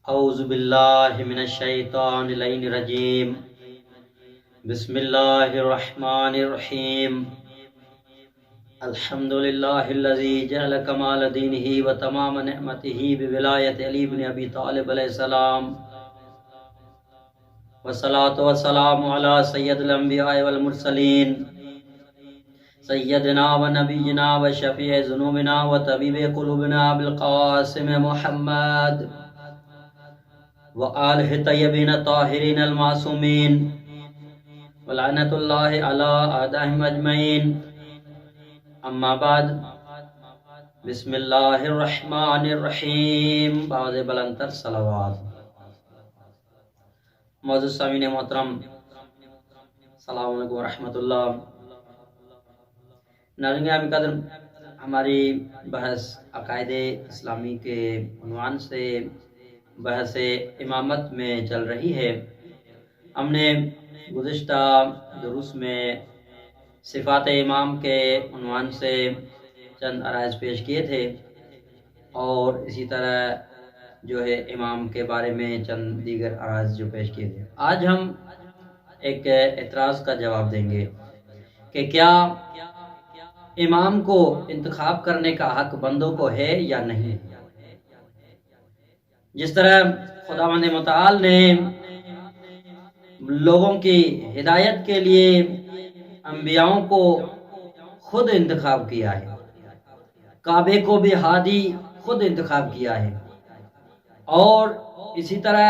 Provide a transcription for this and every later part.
اعوذ باللہ من الشیطان اللعین الرجیم بسم اللہ الرحمن الرحیم الحمدللہ الذی جعل کمال دینہ و تمام نعمتہ بولایت علی بن ابی طالب علیہ السلام والصلاة والسلام علی سید الانبیاء والمرسلین سیدنا و نبینا و شفیع ذنوبنا و طبیب قلوبنا بالقاسم محمد وآلہ طیبین الطاہرین المعصومین ولعنت اللہ علی اعدائہم اجمعین اما بعد بسم اللہ الرحمن الرحیم باوز بلندتر صلوات۔ معزز سامعین محترم، السلام علیکم ورحمۃ اللہ۔ ناظرین گرامی قدر، ہماری بحث عقائد اسلامی کے عنوان سے بحث امامت میں چل رہی ہے۔ ہم نے گزشتہ دروس میں صفات امام کے عنوان سے چند عرائض پیش کیے تھے اور اسی طرح جو ہے امام کے بارے میں چند دیگر عرائض جو پیش کیے تھے۔ آج ہم ایک اعتراض کا جواب دیں گے کہ کیا امام کو انتخاب کرنے کا حق بندوں کو ہے یا نہیں۔ جس طرح خداوند متعال نے لوگوں کی ہدایت کے لیے انبیاءوں کو خود انتخاب کیا ہے، کعبے کو بھی ہادی خود انتخاب کیا ہے، اور اسی طرح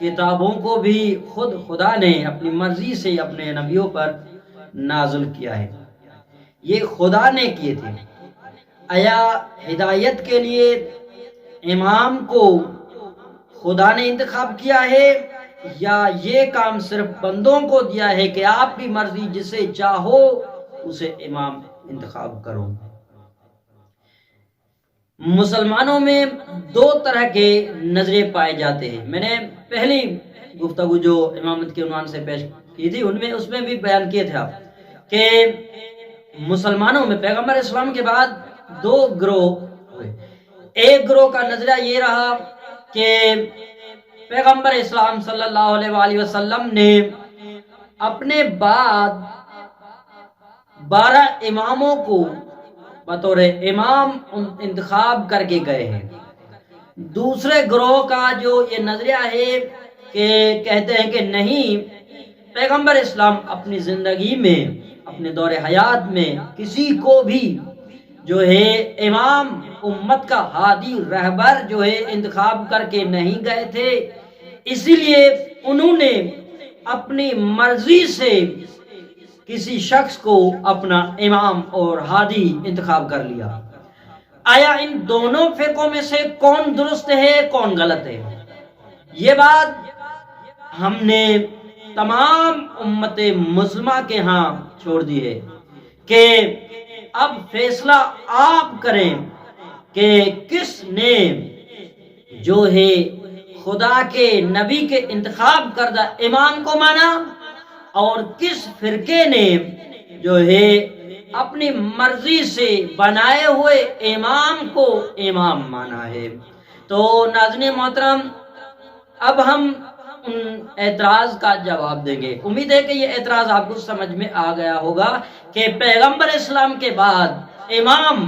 کتابوں کو بھی خود خدا نے اپنی مرضی سے اپنے نبیوں پر نازل کیا ہے۔ یہ خدا نے کیے تھے۔ آیا ہدایت کے لیے امام کو خدا نے انتخاب کیا ہے یا یہ کام صرف بندوں کو دیا ہے کہ آپ کی مرضی جسے چاہو اسے امام انتخاب کرو؟ مسلمانوں میں دو طرح کے نظریے پائے جاتے ہیں۔ میں نے پہلی گفتگو جو امامت کے عنوان سے پیش کی تھی اس میں بھی بیان کیے تھے آپ کہ مسلمانوں میں پیغمبر اسلام کے بعد دو گروہ ہوئے۔ ایک گروہ کا نظریہ یہ رہا کہ پیغمبر اسلام صلی اللہ علیہ وآلہ وسلم نے اپنے بعد 12 اماموں کو بطور امام انتخاب کر کے گئے ہیں۔ دوسرے گروہ کا جو یہ نظریہ ہے کہ کہتے ہیں کہ نہیں، پیغمبر اسلام اپنی زندگی میں اپنے دور حیات میں کسی کو بھی جو ہے امام امت کا ہادی رہبر جو ہے انتخاب کر کے نہیں گئے تھے، اسی لیے انہوں نے اپنی مرضی سے کسی شخص کو اپنا امام اور ہادی انتخاب کر لیا۔ آیا ان دونوں فرقوں میں سے کون درست ہے کون غلط ہے؟ یہ بات ہم نے تمام امت مسلمہ کے ہاں چھوڑ دی ہے کہ اب فیصلہ آپ کریں کہ کس نے جو ہے خدا کے نبی کے انتخاب کردہ امام کو مانا اور کس فرقے نے جو ہے اپنی مرضی سے بنائے ہوئے امام کو امام مانا ہے۔ تو ناظرین محترم، اب ہم ان اعتراض کا جواب دیں گے۔ امید ہے کہ یہ اعتراض آپ کو سمجھ میں آ گیا ہوگا کہ پیغمبر اسلام کے بعد امام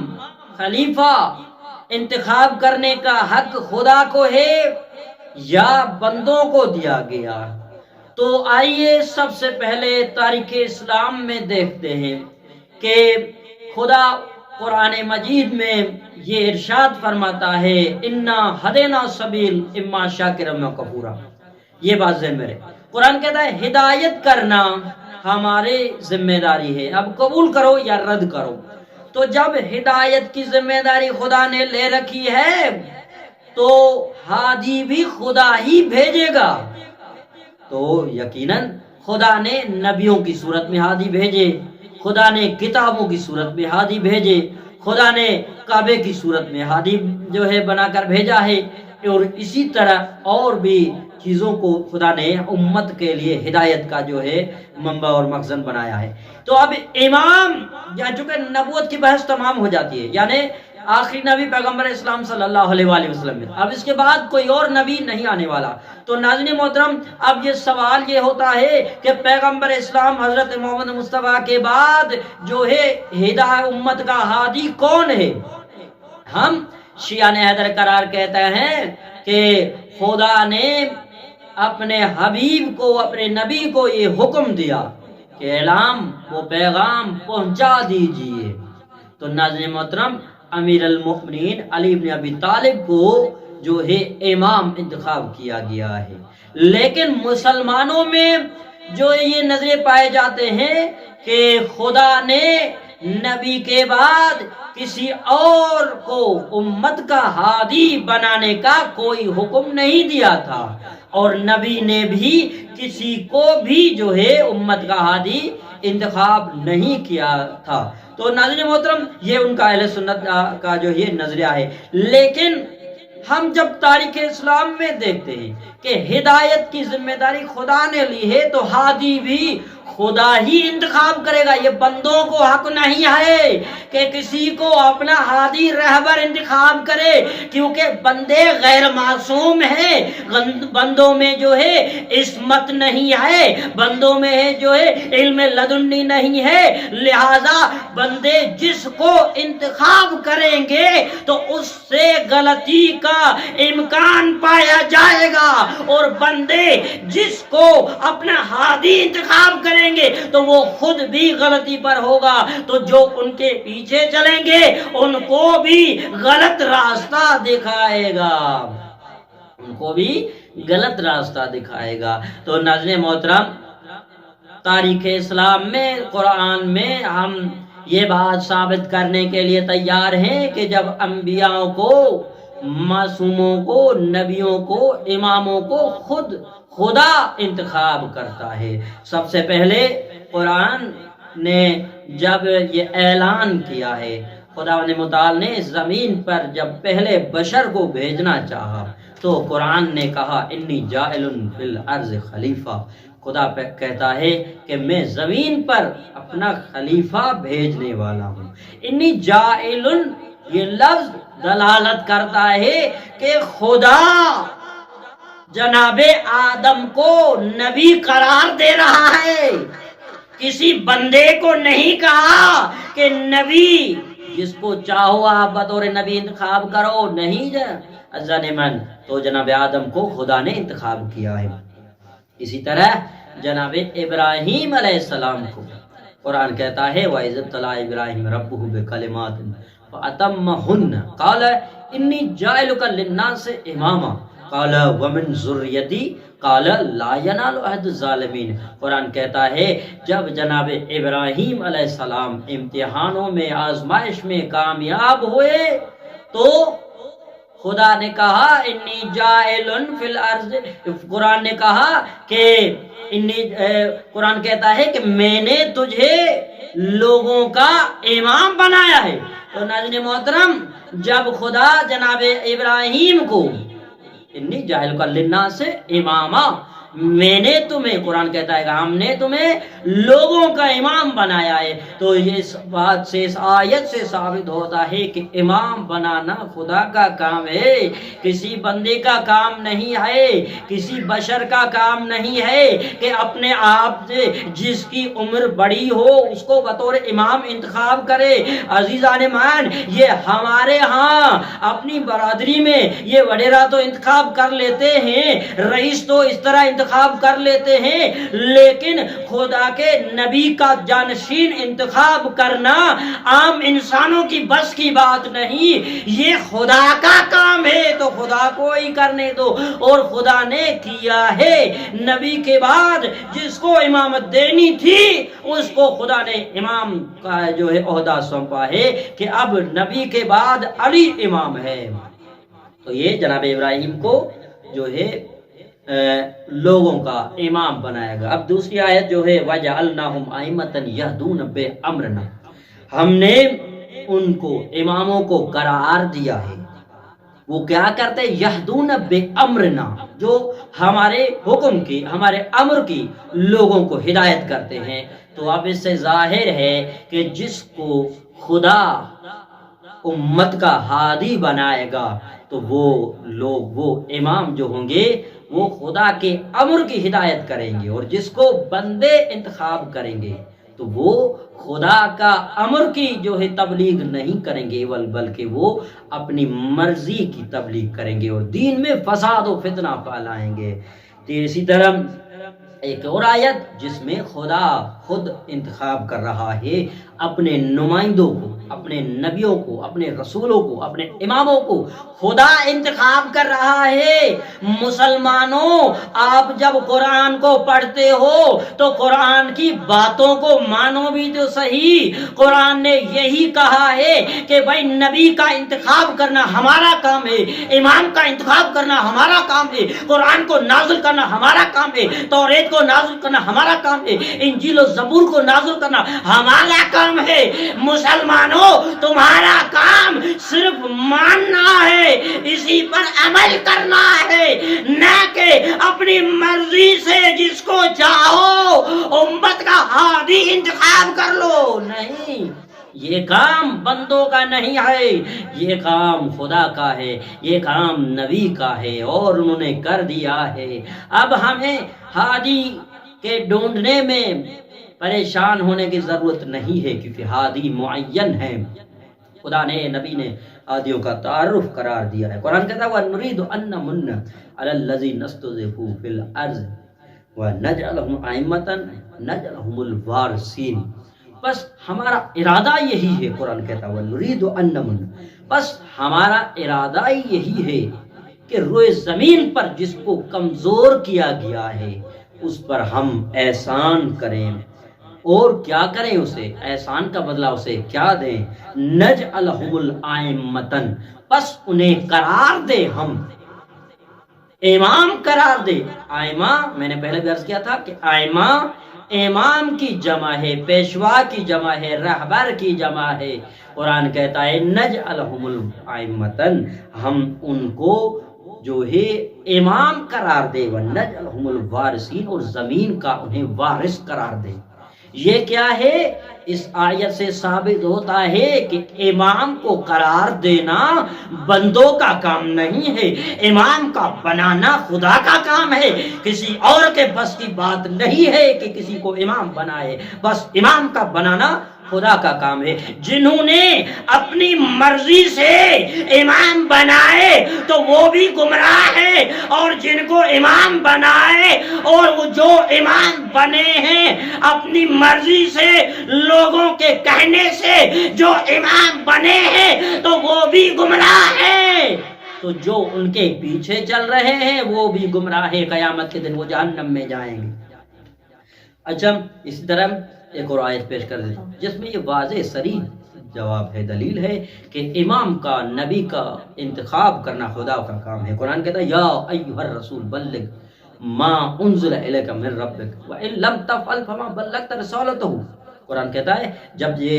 خلیفہ انتخاب کرنے کا حق خدا کو ہے یا بندوں کو دیا گیا۔ تو آئیے سب سے پہلے تاریخ اسلام میں دیکھتے ہیں کہ خدا قرآن مجید میں یہ ارشاد فرماتا ہے انا ہدینا سبیل اما شاکرا و کفورا۔ یہ بات ذہن میں رہے۔ قرآن کہتا ہے ہدایت کرنا ہماری ذمہ داری ہے، اب قبول کرو یا رد کرو۔ تو جب ہدایت کی ذمہ داری خدا نے لے رکھی ہے تو ہادی بھی خدا ہی بھیجے گا۔ تو یقیناً خدا نے نبیوں کی صورت میں ہادی بھیجے، خدا نے کتابوں کی صورت میں ہادی بھیجے، خدا نے کعبے کی صورت میں ہادی جو ہے بنا کر بھیجا ہے، اور اسی طرح اور بھی چیزوں کو خدا نے امت کے لیے ہدایت کا جو ہے منبع اور مخزن بنایا ہے۔ تو اب امام یا چونکہ نبوت کی بحث تمام ہو جاتی ہے، یعنی آخری نبی پیغمبر اسلام صلی اللہ علیہ وآلہ وسلم ہے، اب اس کے بعد کوئی اور نبی نہیں آنے والا۔ تو ناظرین محترم، اب یہ سوال یہ ہوتا ہے کہ پیغمبر اسلام حضرت محمد مصطفیٰ کے بعد جو ہے ہدایت امت کا ہادی کون ہے؟ ہم شیعہ حیدر قرار کہتے ہیں کہ خدا نے اپنے حبیب کو، اپنے نبی کو یہ حکم دیا کہ اعلام وہ پیغام پہنچا دیجئے۔ تو ناظرین محترم، امیر المؤمنین علی بن ابی طالب کو جو ہے امام انتخاب کیا گیا ہے، لیکن مسلمانوں میں جو یہ نظریں پائے جاتے ہیں کہ خدا نے نبی کے بعد کسی اور کو امت کا ہادی بنانے کا کوئی حکم نہیں دیا تھا، اور نبی نے بھی کسی کو بھی جو ہے امت کا ہادی انتخاب نہیں کیا تھا۔ تو ناظرین محترم، یہ ان کا اہل سنت کا جو یہ نظریہ ہے۔ لیکن ہم جب تاریخ اسلام میں دیکھتے ہیں کہ ہدایت کی ذمہ داری خدا نے لی ہے، تو ہادی بھی خدا ہی انتخاب کرے گا۔ یہ بندوں کو حق نہیں ہے کہ کسی کو اپنا ہادی رہبر انتخاب کرے، کیونکہ بندے غیر معصوم ہیں، بندوں میں جو ہے عصمت نہیں ہے، بندوں میں ہے جو ہے علم لدنی نہیں ہے، لہذا بندے جس کو انتخاب کریں گے تو اس سے غلطی کا امکان پایا جائے گا، اور بندے جس کو اپنا ہادی انتخاب کریں گے تو وہ خود بھی غلطی پر ہوگا، تو جو ان کے پیچھے چلیں گے ان کو بھی غلط راستہ دکھائے گا، ان کو بھی غلط راستہ دکھائے گا۔ تو ناظرین محترم، تاریخ اسلام میں، قرآن میں ہم یہ بات ثابت کرنے کے لیے تیار ہیں کہ جب انبیاء کو، معصوموں کو، نبیوں کو، اماموں کو خود خدا انتخاب کرتا ہے۔ سب سے پہلے قرآن نے جب یہ اعلان کیا ہے، خدا متعال نے زمین پر جب پہلے بشر کو بھیجنا چاہا تو قرآن نے کہا انی جاعل فی الارض خلیفہ، خدا کہتا ہے کہ میں زمین پر اپنا خلیفہ بھیجنے والا ہوں۔ انی جاعل، یہ لفظ دلالت کرتا ہے کہ خدا جناب آدم کو نبی قرار دے رہا ہے، کسی بندے کو نہیں کہا کہ نبی جس کو چاہو آپ بطور نبی انتخاب کرو، نہیں من، تو جناب آدم کو خدا نے انتخاب کیا ہے۔ اسی طرح جناب ابراہیم علیہ السلام کو قرآن کہتا ہے وَإِذِ ابْتَلَىٰ إِبْرَاهِيمَ رَبُّهُ بِكَلِمَاتٍ فَأَتَمَّهُنَّ قَالَ إِنِّي جَاعِلُكَ لِلنَّاسِ إِمَامًا قَالَ وَمِنْ ذُرِّيَّتِي قَالَ لَا يَنَالُ عَهْدُ الظَّالِمِينَ۔ قرآن کہتا ہے جب جناب ابراہیم علیہ السلام امتحانوں میں، آزمائش میں کامیاب ہوئے تو خدا نے کہا انی جاعل فی الارض، قرآن نے کہا کہ قرآن کہتا ہے کہ میں نے تجھے لوگوں کا امام بنایا ہے۔ تو ناظرین محترم، جب خدا جناب ابراہیم کو انی جاعل للناس اماما، میں نے تمہیں، قرآن کہتا ہے کہ ہم نے تمہیں لوگوں کا امام بنایا ہے، تو یہ اس بات سے، اس آیت سے ثابت ہوتا ہے کہ امام بنانا خدا کا کام ہے، کسی بندے کا کام نہیں ہے، کسی بشر کا کام نہیں ہے کہ اپنے آپ سے جس کی عمر بڑی ہو اس کو بطور امام انتخاب کرے۔ عزیزان مان، یہ ہمارے ہاں اپنی برادری میں یہ وڈیرا تو انتخاب کر لیتے ہیں، رئیس تو اس طرح انتخاب کر لیتے ہیں، لیکن خدا کے نبی کا جانشین انتخاب کرنا عام انسانوں کی بس کی بات نہیں، یہ خدا کا کام ہے، تو خدا کو ہی کرنے دو۔ اور خدا نے کیا ہے، نبی کے بعد جس کو امامت دینی تھی اس کو خدا نے امام کا جو ہے عہدہ سونپا ہے کہ اب نبی کے بعد علی امام ہے۔ تو یہ جناب ابراہیم کو جو ہے لوگوں کا امام بنایا گا۔ اب دوسری آیت جو ہے وَجَعَلْنَاهُمْ أَئِمَّةً يَهْدُونَ بِأَمْرِنَا، ہم نے ان کو اماموں کو قرار دیا ہے، وہ کیا کرتے ہیں؟ یہدون بِأَمْرِنَا، جو ہمارے حکم کی، ہمارے امر کی لوگوں کو ہدایت کرتے ہیں۔ تو اب اس سے ظاہر ہے کہ جس کو خدا امت کا ہادی بنائے گا تو وہ لوگ، وہ امام جو ہوں گے وہ خدا کے امر کی ہدایت کریں گے، اور جس کو بندے انتخاب کریں گے تو وہ خدا کا امر کی جو ہے تبلیغ نہیں کریں گے، بلکہ وہ اپنی مرضی کی تبلیغ کریں گے اور دین میں فساد و فتنہ پھیلائیں گے۔ تو اسی طرح ایک اور آیت جس میں خدا خود انتخاب کر رہا ہے اپنے نمائندوں کو، اپنے نبیوں کو، اپنے رسولوں کو، اپنے اماموں کو خدا انتخاب کر رہا ہے۔ مسلمانوں، آپ جب قرآن کو پڑھتے ہو تو قرآن کی باتوں کو مانو بھی تو صحیح۔ قرآن نے یہی کہا ہے کہ بھائی نبی کا انتخاب کرنا ہمارا کام ہے، امام کا انتخاب کرنا ہمارا کام ہے، قرآن کو نازل کرنا ہمارا کام ہے، توریت کو نازل کرنا ہمارا کام ہے، انجیل و زبور کو نازل کرنا ہمارا کام ہے۔ مسلمانوں، تمہارا کام صرف ماننا ہے، اسی پر عمل کرنا ہے، نہ کہ اپنی مرضی سے جس کو چاہو امت کا ہادی انتخاب کر لو۔ نہیں، یہ کام بندوں کا نہیں ہے، یہ کام خدا کا ہے، یہ کام نبی کا ہے، اور انہوں نے کر دیا ہے۔ اب ہمیں ہادی کے ڈھونڈنے میں پریشان ہونے کی ضرورت نہیں ہے، کیونکہ ہادی معین ہے۔ خدا نے، نبی نے ہادیوں کا تعارف قرار دیا ہے۔ قرآن کہتا ہے وَنُرِيدُ أَن نَّمُنَّ عَلَى الَّذِينَ اسْتُضْعِفُوا فِي الْأَرْضِ وَنَجْعَلَهُمْ أَئِمَّةً نَجْعَلَهُمُ الْوَارِثِينَ۔ بس ہمارا ارادہ یہی ہے، قرآن کہتا ہے وَنُرِيدُ أَن نَّمُنَّ، بس ہمارا ارادہ یہی ہے کہ روئے زمین پر جس کو کمزور کیا گیا ہے اس پر ہم احسان کریں، اور کیا کریں؟ اسے احسان کا بدلہ اسے کیا دیں؟ نجعلہم الائمۃ، بس انہیں قرار دے، ہم امام قرار دے۔ آئمہ، میں نے پہلے بھی عرض کیا تھا کہ آئمہ امام کی جمع ہے، پیشوا کی جمع ہے، رہبر کی جمع ہے۔ قرآن کہتا ہے نجعلہم الائمۃ، ہم ان کو جو ہے امام قرار دے، ونجعلہم الوارثین، اور زمین کا انہیں وارث قرار دے۔ یہ کیا ہے؟ اس آیت سے ثابت ہوتا ہے کہ امام کو قرار دینا بندوں کا کام نہیں ہے، امام کا بنانا خدا کا کام ہے۔ کسی اور کے بس کی بات نہیں ہے کہ کسی کو امام بنائے، بس امام کا بنانا خدا کا کام ہے۔ جنہوں نے اپنی مرضی سے امام بنائے تو وہ بھی گمراہ ہے، اور جن کو امام بنائے اور وہ جو امام بنے ہیں اپنی مرضی سے، لوگوں کے کہنے سے جو امام بنے ہیں تو وہ بھی گمراہ ہے۔ تو جو ان کے پیچھے چل رہے ہیں وہ بھی گمراہ ہے، قیامت کے دن وہ جہنم میں جائیں گے۔ اچھا، اسی طرح ایک اور آیت پیش کر دیتا ہوں جس میں یہ واضح صریح جواب ہے، دلیل ہے کہ امام کا، نبی کا انتخاب کرنا خدا کا کام ہے۔ قرآن کہتا ہے یا ایھا الرسول بلغ ما انزل الیک من ربک وان لم تفعل فما بلغت رسالتہ۔ قرآن کہتا ہے جب یہ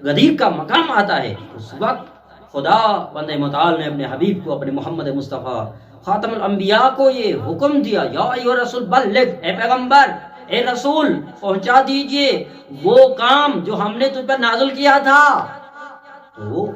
غدیر کا مقام آتا ہے اس وقت خدا بندہ متعال نے اپنے حبیب کو، اپنے محمد مصطفیٰ خاتم الانبیاء کو یہ حکم دیا یا ایھا الرسول بلغ، اے پیغمبر، اے رسول، پہنچا دیجئے وہ کام جو ہم نے تجھ پر نازل کیا تھا۔ تو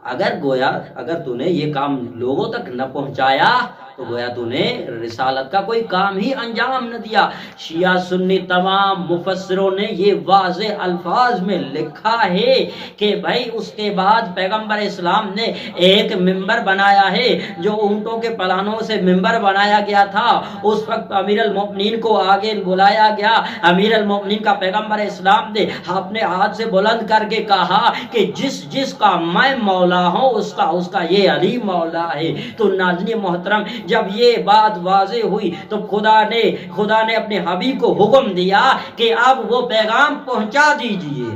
اگر تو نے یہ کام لوگوں تک نہ پہنچایا تو گویا تو نے رسالت کا کوئی کام ہی انجام نہ دیا۔ شیعہ سنی تمام مفسروں نے یہ واضح الفاظ میں لکھا ہے کہ بھائی اس کے بعد پیغمبر اسلام نے ایک منبر بنایا ہے جو اونٹوں کے پلانوں سے منبر بنایا گیا تھا۔ اس وقت امیر المؤمنین کو آگے بلایا گیا، امیر المؤمنین کا پیغمبر اسلام نے اپنے ہاتھ سے بلند کر کے کہا کہ جس کا میں مولا ہوں اس کا یہ علی مولا ہے۔ تو ناظرین محترم، جب یہ بات واضح ہوئی تو خدا نے اپنے حبیب کو حکم دیا کہ اب وہ پیغام پہنچا دیجئے۔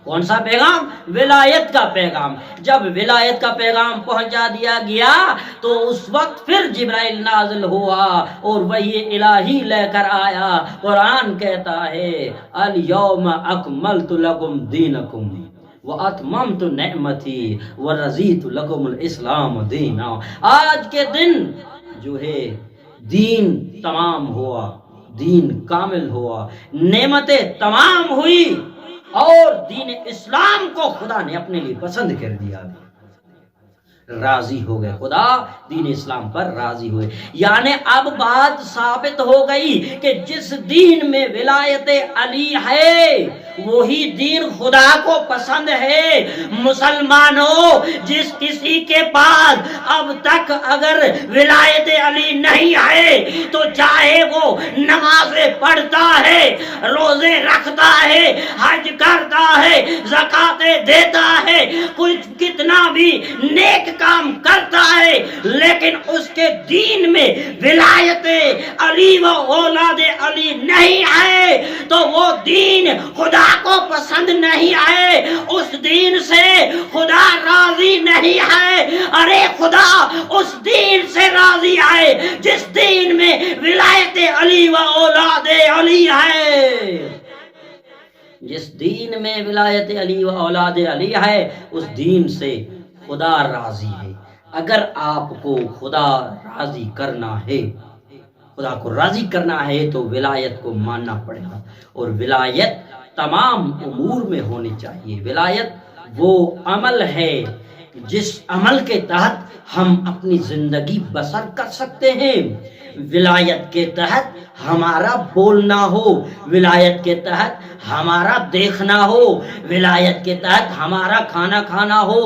کون سا پیغام؟ ولایت کا پیغام۔ جب ولایت کا پیغام پہنچا دیا گیا تو اس وقت پھر جبرائیل نازل ہوا اور وحی الہی لے کر آیا۔ قرآن کہتا ہے الیوم اکملت لکم دینکم وَأَتْمَمْتُ نِعْمَتِي وَرَضِيتُ لَكُمُ الْإِسْلَامَ دِينًا۔ آج کے دن جو ہے دین تمام ہوا، دین کامل ہوا، نعمتیں تمام ہوئی، اور دین اسلام کو خدا نے اپنے لیے پسند کر دیا، راضی ہو گئے، خدا دین اسلام پر راضی ہوئے۔ یعنی اب بات ثابت ہو گئی کہ جس دین میں ولایت علی ہے وہی دین خدا کو پسند ہے۔ مسلمانوں، جس کسی کے پاس اب تک اگر ولایت علی نہیں ہے تو چاہے وہ نمازیں پڑھتا ہے، روزے رکھتا ہے، حج کرتا ہے، زکاتیں دیتا ہے، کچھ کتنا بھی نیک کام کرتا ہے، لیکن اس کے دین میں ولایت علی و اولاد علی نہیں ہے تو وہ دین خدا کو پسند نہیں ہے، اس دین سے خدا راضی نہیں ہے۔ ارے خدا اس دین سے راضی ہے جس دین میں ولایت علی و اولاد علی ہے۔ جس دین میں ولایت علی و اولاد علی ہے اس دین سے خدا راضی ہے۔ اگر آپ کو خدا راضی کرنا ہے، خدا کو راضی کرنا ہے تو ولایت کو ماننا پڑے گا، اور ولایت تمام امور میں ہونی چاہیے۔ ولایت وہ عمل ہے جس عمل کے تحت ہم اپنی زندگی بسر کر سکتے ہیں۔ ولایت کے تحت ہمارا بولنا ہو، ولایت کے تحت ہمارا دیکھنا ہو، ولایت کے تحت ہمارا کھانا کھانا ہو،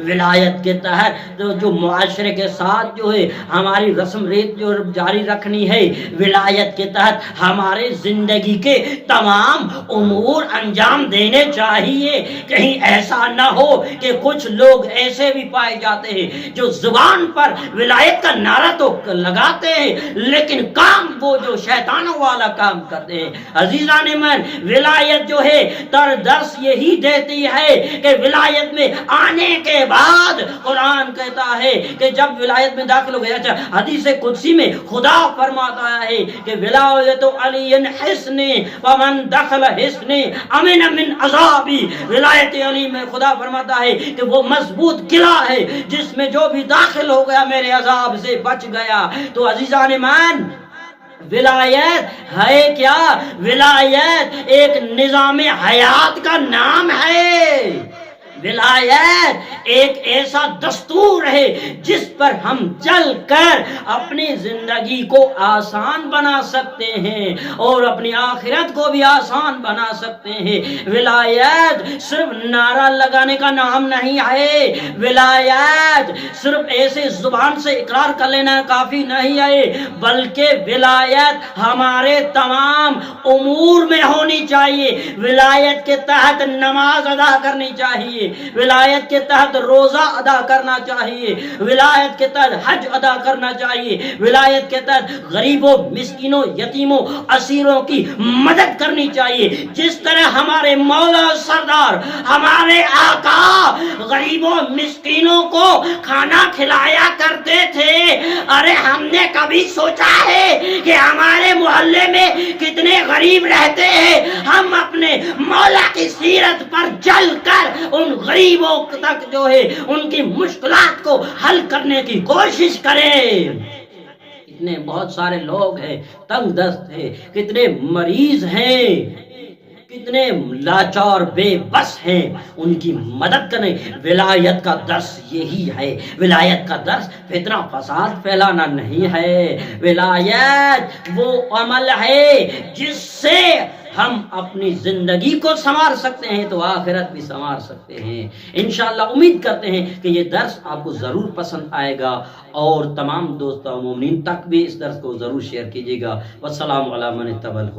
ولایت کے تحت جو معاشرے کے ساتھ جو ہے ہماری رسم ریت جو جاری رکھنی ہے، ولایت کے تحت ہمارے زندگی کے تمام امور انجام دینے چاہیے۔ کہیں ایسا نہ ہو کہ کچھ لوگ ایسے بھی پائے جاتے ہیں جو زبان پر ولایت کا نعرہ تو لگاتے ہیں لیکن کام وہ جو شیطانوں والا کام کرتے ہیں۔ عزیزان من، ولایت جو ہے درس یہی دیتی ہے کہ ولایت میں آنے کے بعد قرآن کہتا ہے کہ جب ولایت میں داخل ہو گیا، حدیث قدسی میں خدا فرماتا ہے کہ ولایت علی حصن ومن دخل حصن امن من عذابی۔ ولایت علی میں خدا فرماتا ہے کہ وہ مضبوط قلعہ ہے جس میں جو بھی داخل ہو گیا میرے عذاب سے بچ گیا۔ تو عزیزان مان، ولایت ہے کیا؟ ولایت ایک نظام حیات کا نام ہے۔ ولایت ایک ایسا دستور ہے جس پر ہم چل کر اپنی زندگی کو آسان بنا سکتے ہیں اور اپنی آخرت کو بھی آسان بنا سکتے ہیں۔ ولایت صرف نعرہ لگانے کا نام نہیں ہے، ولایت صرف ایسے زبان سے اقرار کر لینا کافی نہیں ہے، بلکہ ولایت ہمارے تمام امور میں ہونی چاہیے۔ ولایت کے تحت نماز ادا کرنی چاہیے، ولایت کے تحت روزہ ادا کرنا چاہیے، ولایت کے تحت حج ادا کرنا چاہیے، ولایت کے تحت غریبوں، مسکینوں، یتیموں، اسیروں کی مدد کرنی چاہیے۔ جس طرح ہمارے مولا سردار، ہمارے آقا غریبوں مسکینوں کو کھانا کھلایا کرتے تھے، ارے ہم نے کبھی سوچا ہے کہ ہمارے محلے میں کتنے غریب رہتے ہیں؟ ہم اپنے مولا کی سیرت پر چل کر ان غریبوں تک جو ہے ان کی مشکلات کو حل کرنے کی کوشش کریں۔ اتنے بہت سارے لوگ ہیں تنگ دست ہیں، کتنے مریض ہیں، کتنے لاچار بے بس ہیں، ان کی مدد کریں۔ ولایت کا درس یہی ہے۔ ولایت کا درس فتنہ فساد پھیلانا نہیں ہے۔ ولایت وہ عمل ہے جس سے ہم اپنی زندگی کو سنوار سکتے ہیں تو آخرت بھی سنوار سکتے ہیں۔ انشاءاللہ امید کرتے ہیں کہ یہ درس آپ کو ضرور پسند آئے گا اور تمام دوستوں مومنین تک بھی اس درس کو ضرور شیئر کیجیے گا۔ والسلام علی من اتبع الہدی۔